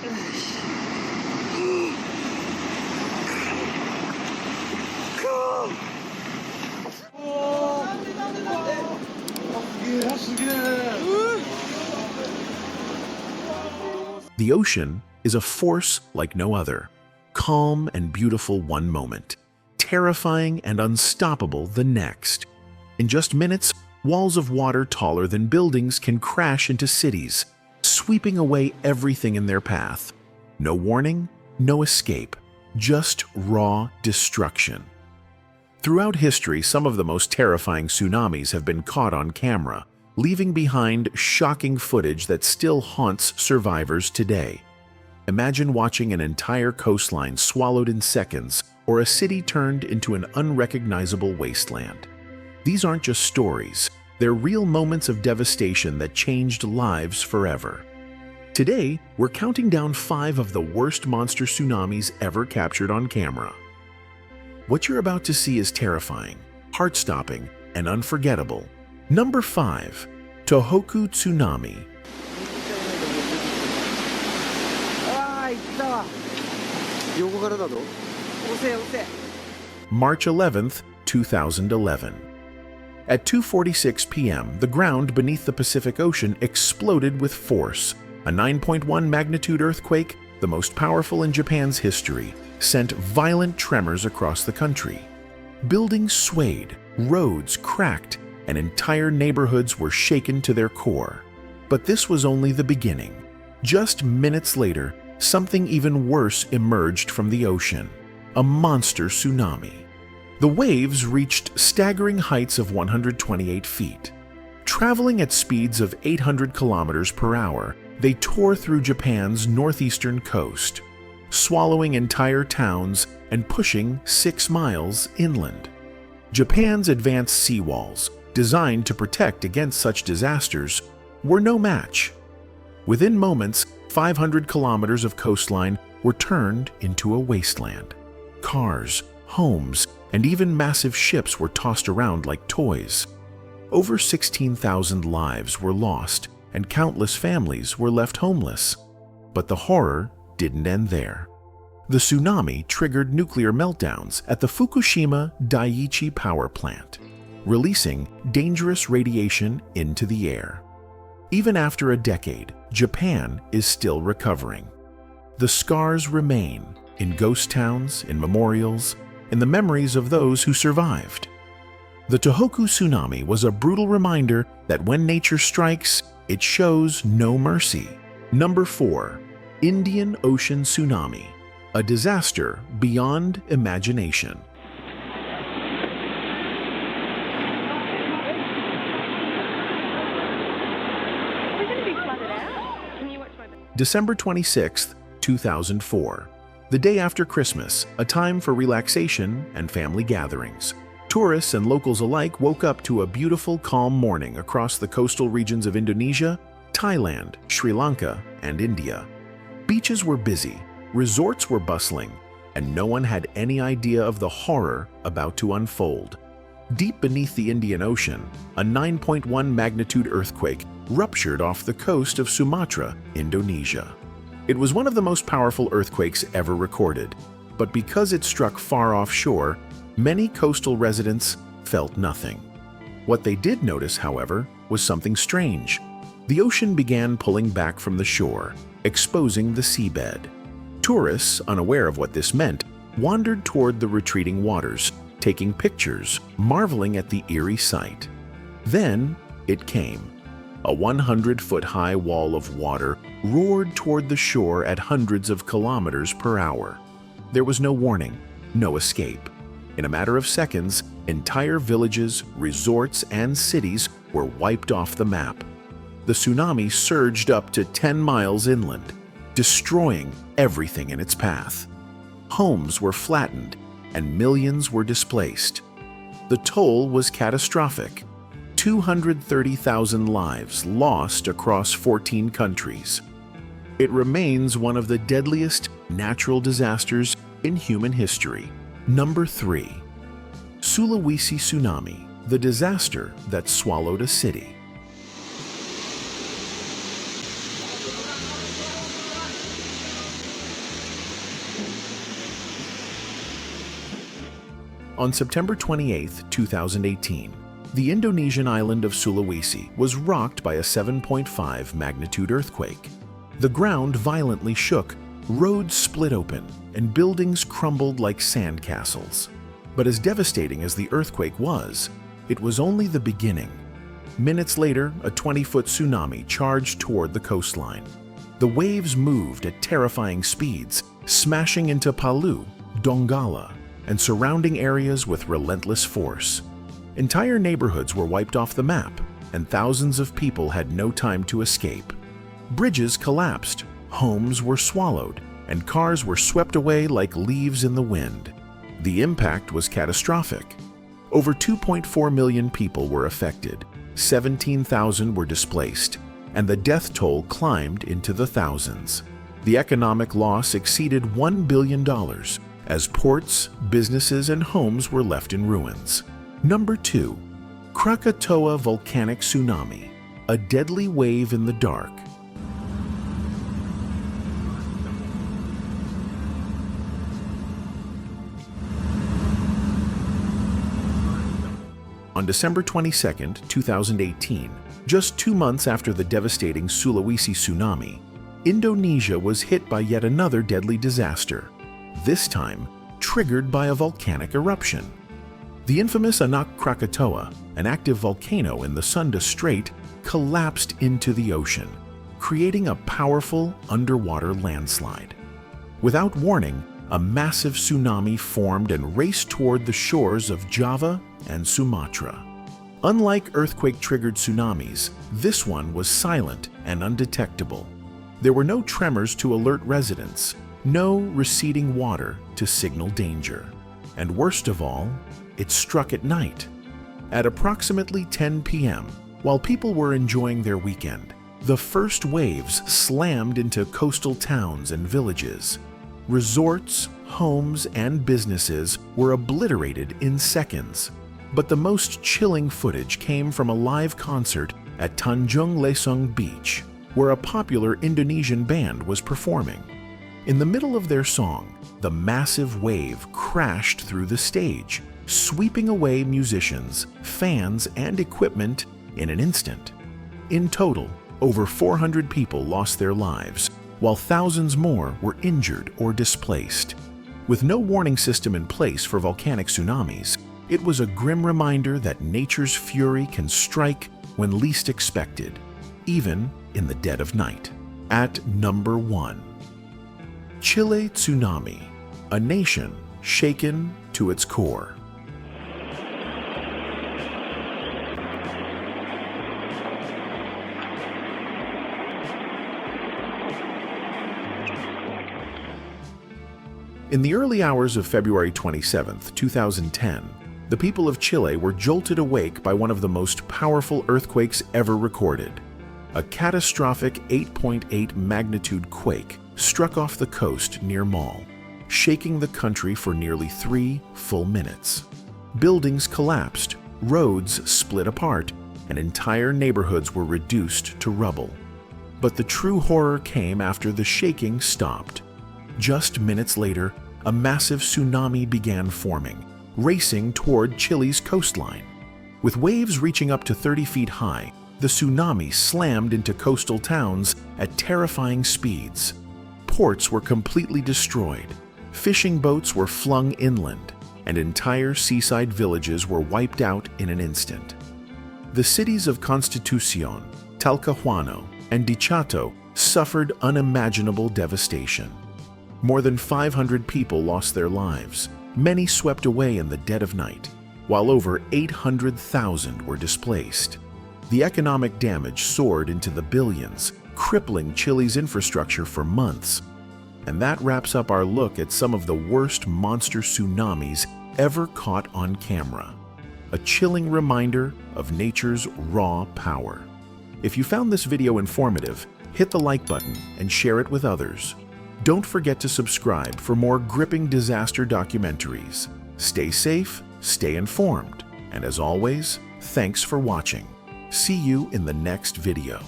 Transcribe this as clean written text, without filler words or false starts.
The ocean is a force like no other, calm and beautiful one moment, terrifying and unstoppable the next. In just minutes, walls of water taller than buildings can crash into cities, sweeping away everything in their path. No warning, no escape, just raw destruction. Throughout history, some of the most terrifying tsunamis have been caught on camera, leaving behind shocking footage that still haunts survivors today. Imagine watching an entire coastline swallowed in seconds, or a city turned into an unrecognizable wasteland. These aren't just stories, they're real moments of devastation that changed lives forever. Today, we're counting down 5 of the worst monster tsunamis ever captured on camera. What you're about to see is terrifying, heart-stopping, and unforgettable. Number 5. Tohoku Tsunami. March 11th, 2011. At 2:46 p.m., the ground beneath the Pacific Ocean exploded with force. A 9.1 magnitude earthquake, the most powerful in Japan's history, sent violent tremors across the country. Buildings swayed, roads cracked, and entire neighborhoods were shaken to their core. But this was only the beginning. Just minutes later, something even worse emerged from the ocean: a monster tsunami. The waves reached staggering heights of 128 feet. Traveling at speeds of 800 kilometers per hour, they tore through Japan's northeastern coast, swallowing entire towns and pushing 6 miles inland. Japan's advanced seawalls, designed to protect against such disasters, were no match. Within moments, 500 kilometers of coastline were turned into a wasteland. Cars, homes, and even massive ships were tossed around like toys. Over 16,000 lives were lost, and countless families were left homeless. But the horror didn't end there. The tsunami triggered nuclear meltdowns at the Fukushima Daiichi power plant, releasing dangerous radiation into the air. Even after a decade, Japan is still recovering. The scars remain in ghost towns, in memorials, in the memories of those who survived. The Tohoku tsunami was a brutal reminder that when nature strikes, it shows no mercy. Number 4. Indian Ocean Tsunami, a disaster beyond imagination. December 26, 2004. The day after Christmas, a time for relaxation and family gatherings. Tourists and locals alike woke up to a beautiful, calm morning across the coastal regions of Indonesia, Thailand, Sri Lanka, and India. Beaches were busy, resorts were bustling, and no one had any idea of the horror about to unfold. Deep beneath the Indian Ocean, a 9.1 magnitude earthquake ruptured off the coast of Sumatra, Indonesia. It was one of the most powerful earthquakes ever recorded, but because it struck far offshore, many coastal residents felt nothing. What they did notice, however, was something strange. The ocean began pulling back from the shore, exposing the seabed. Tourists, unaware of what this meant, wandered toward the retreating waters, taking pictures, marveling at the eerie sight. Then it came. A 100-foot-high wall of water roared toward the shore at hundreds of kilometers per hour. There was no warning, no escape. In a matter of seconds, entire villages, resorts, and cities were wiped off the map. The tsunami surged up to 10 miles inland, destroying everything in its path. Homes were flattened, and millions were displaced. The toll was catastrophic. 230,000 lives lost across 14 countries. It remains one of the deadliest natural disasters in human history. Number 3. Sulawesi Tsunami, the disaster that swallowed a city. On September 28, 2018, the Indonesian island of Sulawesi was rocked by a 7.5 magnitude earthquake. The ground violently shook, roads split open, and buildings crumbled like sandcastles. But as devastating as the earthquake was, it was only the beginning. Minutes later, a 20-foot tsunami charged toward the coastline. The waves moved at terrifying speeds, smashing into Palu, Donggala, and surrounding areas with relentless force. Entire neighborhoods were wiped off the map, and thousands of people had no time to escape. Bridges collapsed, homes were swallowed, and cars were swept away like leaves in the wind. The impact was catastrophic. Over 2.4 million people were affected, 17,000 were displaced, and the death toll climbed into the thousands. The economic loss exceeded $1 billion, as ports, businesses, and homes were left in ruins. Number 2. Krakatoa volcanic tsunami, a deadly wave in the dark. On December 22, 2018, just 2 months after the devastating Sulawesi tsunami, Indonesia was hit by yet another deadly disaster, this time triggered by a volcanic eruption. The infamous Anak Krakatoa, an active volcano in the Sunda Strait, collapsed into the ocean, creating a powerful underwater landslide. Without warning, a massive tsunami formed and raced toward the shores of Java and Sumatra. Unlike earthquake-triggered tsunamis, this one was silent and undetectable. There were no tremors to alert residents, no receding water to signal danger. And worst of all, it struck at night. At approximately 10 p.m., while people were enjoying their weekend, the first waves slammed into coastal towns and villages. Resorts, homes, and businesses were obliterated in seconds. But the most chilling footage came from a live concert at Tanjung Lesung Beach, where a popular Indonesian band was performing. In the middle of their song, the massive wave crashed through the stage, sweeping away musicians, fans, and equipment in an instant. In total, over 400 people lost their lives, while thousands more were injured or displaced. With no warning system in place for volcanic tsunamis, it was a grim reminder that nature's fury can strike when least expected, even in the dead of night. At number 1. Chile tsunami, a nation shaken to its core. In the early hours of February 27, 2010, the people of Chile were jolted awake by one of the most powerful earthquakes ever recorded. A catastrophic 8.8 magnitude quake struck off the coast near Mal, shaking the country for nearly 3 full minutes. Buildings collapsed, roads split apart, and entire neighborhoods were reduced to rubble. But the true horror came after the shaking stopped. Just minutes later, a massive tsunami began forming, racing toward Chile's coastline. With waves reaching up to 30 feet high, the tsunami slammed into coastal towns at terrifying speeds. Ports were completely destroyed, fishing boats were flung inland, and entire seaside villages were wiped out in an instant. The cities of Constitucion, Talcahuano, and Dichato suffered unimaginable devastation. More than 500 people lost their lives, many swept away in the dead of night, while over 800,000 were displaced. The economic damage soared into the billions, crippling Chile's infrastructure for months. And that wraps up our look at some of the worst monster tsunamis ever caught on camera. A chilling reminder of nature's raw power. If you found this video informative, hit the like button and share it with others. Don't forget to subscribe for more gripping disaster documentaries. Stay safe, stay informed, and as always, thanks for watching. See you in the next video.